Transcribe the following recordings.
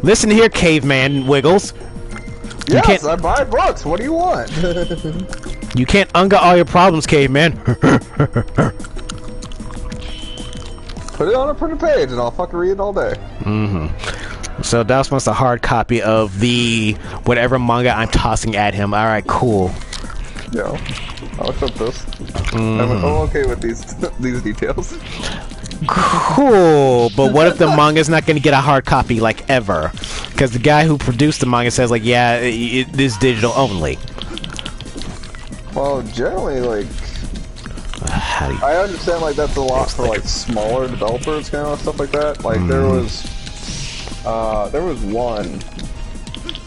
Listen here, caveman Wiggles. Yes, I buy books. What do you want? You can't unga all your problems, caveman. Put it on a printed page and I'll fucking read it all day. So Das wants a hard copy of the whatever manga I'm tossing at him. Alright, cool. Yeah, I'll accept this. I'm okay with these details. Cool, but what if the manga's not going to get a hard copy, like, ever? Because the guy who produced the manga says, like, yeah, it is digital only. Well, generally, like, I understand, like, that's a lot for, like, smaller developers, kind of stuff like that. Like, there was one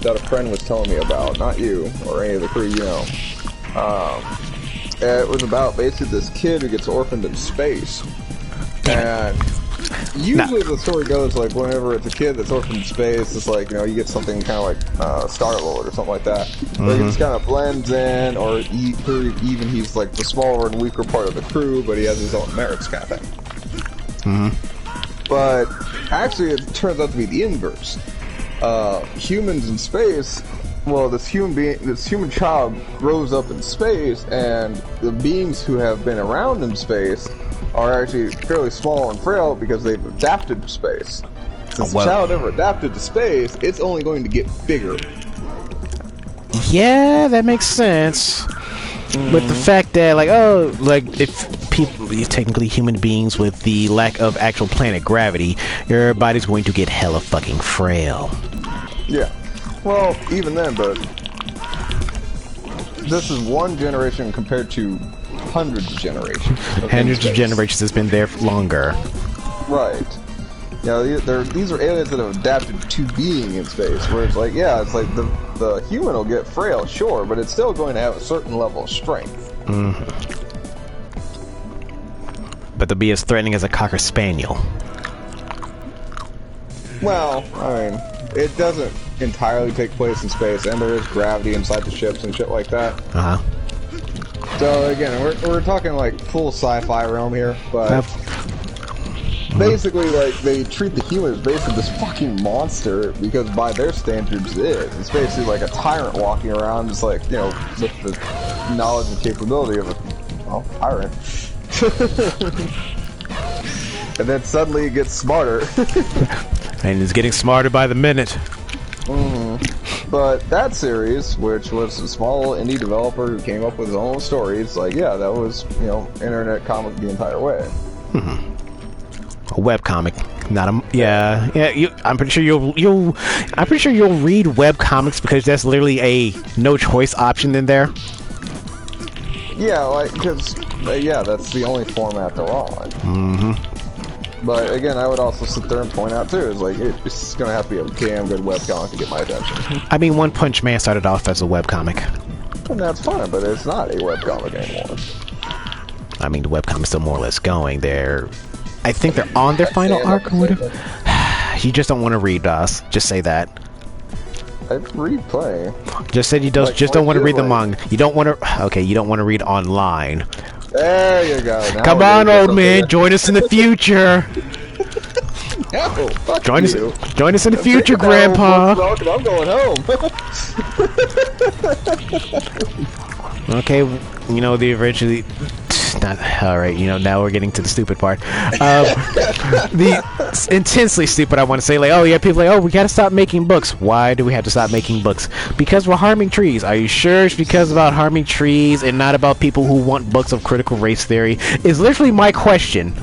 that a friend was telling me about, not you, or any of the crew, you know. It was about basically this kid who gets orphaned in space. And usually the story goes, like, whenever it's a kid that's orphaned in space, it's like, you know, you get something kind of like Star-Lord or something like that. Where he just kind of blends in, or even he's like the smaller and weaker part of the crew, but he has his own merits kind of thing. But actually it turns out to be the inverse. Humans in space, well, this human child grows up in space, and the beings who have been around in space are actually fairly small and frail because they've adapted to space. Since the child never adapted to space, it's only going to get bigger. Yeah, that makes sense. But the fact that, like, oh, like, if people, technically human beings with the lack of actual planet gravity, your body's going to get hella fucking frail. Yeah. Well, even then, but this is one generation compared to hundreds of generations. Hundreds of generations has been there longer. Right. You know, these are aliens that have adapted to being in space, where it's like, yeah, it's like the human will get frail, sure, but it's still going to have a certain level of strength. But they'll be as threatening as a Cocker Spaniel. Well, I mean, it doesn't entirely take place in space, and there is gravity inside the ships and shit like that. So again, we're talking like full sci-fi realm here, but basically, like, they treat the humans basically this fucking monster because by their standards it is. It's basically like a tyrant walking around, just like, you know, with the knowledge and capability of a tyrant. And then suddenly it gets smarter. And it's getting smarter by the minute. But that series, which was a small indie developer who came up with his own stories, like, yeah, that was, you know, internet comic the entire way. A webcomic, not a I'm pretty sure you'll read webcomics because that's literally a no choice option in there. Yeah, like, because yeah, that's the only format they're on. But again, I would also sit there and point out too, is like, it's gonna have to be a damn good webcomic to get my attention. I mean, One Punch Man started off as a webcomic. And that's fine, but it's not a webcomic anymore. I mean, the webcomic's still more or less going. I think they're on their final arc or whatever. You just don't want to read us. Just say that. I read play. Just said you don't. Like, just don't want to read the manga. You don't want to. Okay, you don't want to read online. There you go. Now come on, old man. Join us in the future. No, fuck join you. us. Join us in the future, Grandpa. I'm going home. Okay, you know the originally. Not all right. You know, now we're getting to the stupid part. The intensely stupid. I want to say, like, oh yeah, people are like, oh, we gotta stop making books. Why do we have to stop making books? Because we're harming trees. Are you sure it's because about harming trees and not about people who want books of critical race theory? Is literally my question.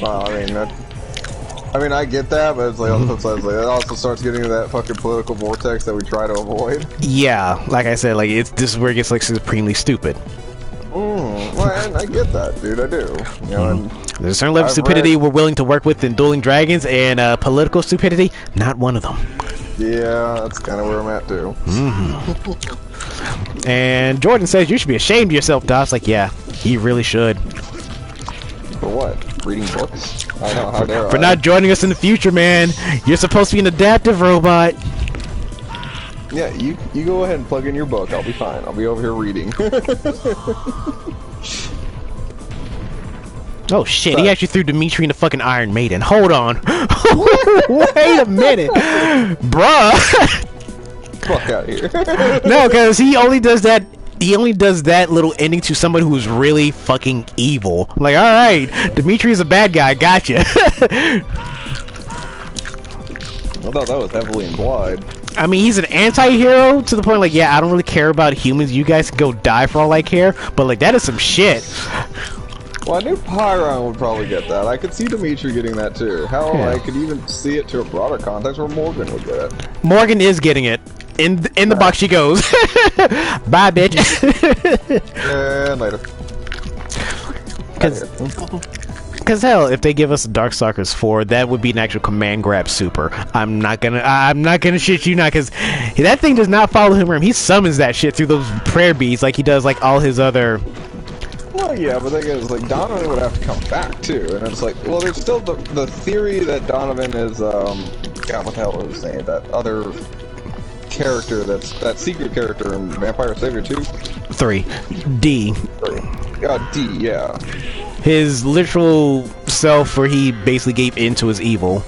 Well, I mean, I get that, but it's like, on the flip side, it also starts getting into that fucking political vortex that we try to avoid. Yeah, like I said, like, this is where it gets, like, supremely stupid. Well, I get that, dude, I do. You know, and there's a certain level of stupidity we're willing to work with in Dueling Dragons, and political stupidity, not one of them. Yeah, that's kind of where I'm at, too. And Jordan says, you should be ashamed of yourself, Doss. Like, yeah, he really should. For what? Reading books? I know, how dare I? For not joining us in the future, man. You're supposed to be an adaptive robot. Yeah, you go ahead and plug in your book. I'll be fine. I'll be over here reading. Oh shit, he actually threw Dimitri in the fucking Iron Maiden. Hold on. Wait a minute. Bruh. Fuck out of here. No, because he only does that little ending to someone who's really fucking evil. Like, alright, Dimitri is a bad guy, gotcha. I thought that was heavily implied. I mean, he's an anti-hero to the point, like, yeah, I don't really care about humans. You guys can go die for all I care. But, like, that is some shit. Well, I knew Pyron would probably get that. I could see Dimitri getting that, too. Hell, yeah. I could even see it to a broader context where Morgan would get it. Morgan is getting it. In the box she goes. Bye, bitch. And later. Because hell, if they give us Darkstalkers 4, that would be an actual command grab super. I'm not gonna shit you not, because that thing does not follow him around. He summons that shit through those prayer beads like he does like all his other. Well, yeah, but the thing is, like, Donovan would have to come back too, and it's like, well, there's still the theory that Donovan is God, what the hell was his name? That other character, that secret character in Vampire Savior 2? 3. D. 3. D, yeah. His literal self, where he basically gave in to his evil.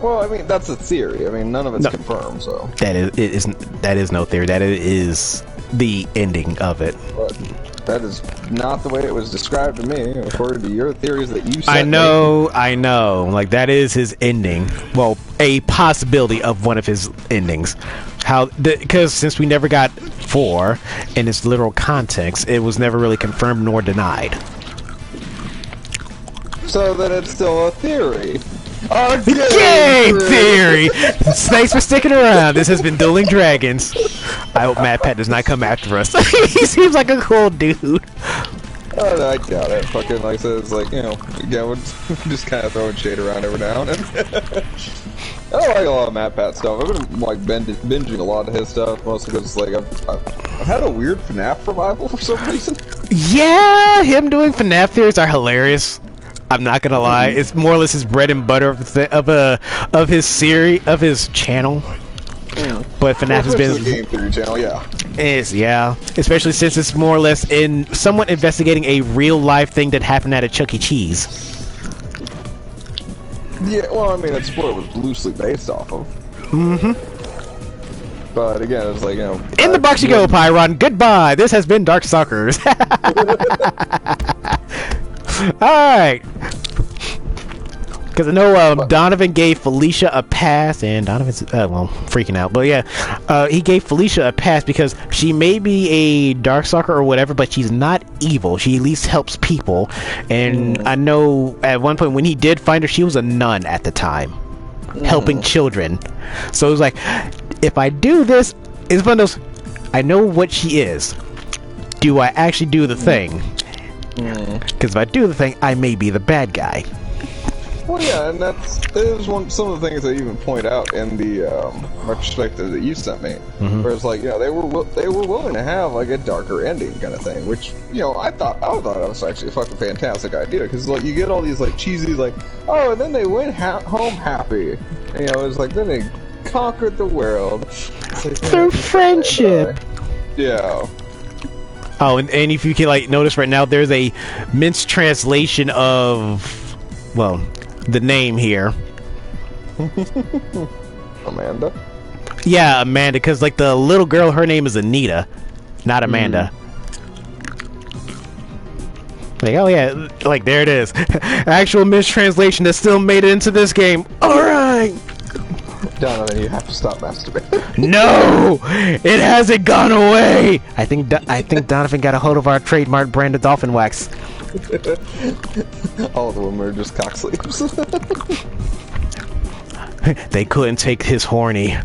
Well, I mean, that's a theory. I mean, none of it's confirmed, so. That is no theory. That is the ending of it. But that is not the way it was described to me, according to your theories that you said. I know. Like, that is his ending. Well, a possibility of one of his endings. Because since we never got 4 in its literal context, it was never really confirmed nor denied. So then it's still a theory. Game theory! Thanks for sticking around. This has been Dueling Dragons. I hope Matt Pat does not come after us. He seems like a cool dude. I doubt it. Fucking, like I said, it's like, you know, again, we're just kind of throwing shade around every now and then. I don't like a lot of Matt Pat stuff. I've been, like, binging a lot of his stuff, mostly because, like, I've had a weird FNAF revival for some reason. Yeah, him doing FNAF theories are hilarious. I'm not gonna lie, it's more or less his bread and butter of his series, of his channel. But FNAF has been game theory channel, yeah. Yeah, especially since it's more or less in somewhat investigating a real life thing that happened at a Chuck E. Cheese. Yeah, well, I mean, that's what it was loosely based off of. But again, it's like, you know. In the box you go, Pyron. Goodbye. This has been Darkstalkers. Alright. Because I know Donovan gave Felicia a pass, and Donovan's, well, freaking out. But yeah, he gave Felicia a pass because she may be a Darkstalker or whatever, but she's not evil. She at least helps people. And I know at one point when he did find her, she was a nun at the time, helping children. So it was like, if I do this, it's one of those, I know what she is. Do I actually do the thing? Because if I do the thing, I may be the bad guy. Well, yeah, and that is some of the things I even point out in the retrospective that you sent me, where it's like, you know, they were willing to have like a darker ending kind of thing, which, you know, I thought that was actually a fucking fantastic idea, because like you get all these like cheesy like, oh, and then they went home happy, and, you know, it's like then they conquered the world like, through friendship. Yeah. Oh, and if you can like notice right now, there's a minced translation of, well, the name here. Amanda? Yeah, Amanda, because like the little girl, her name is Anita, not Amanda. Like, oh yeah, like there it is. Actual mistranslation that still made it into this game. Alright! Donovan, you have to stop masturbating. No! It hasn't gone away! I think Donovan got a hold of our trademark brand of dolphin wax. All of them are just cock sleeves. They couldn't take his horny.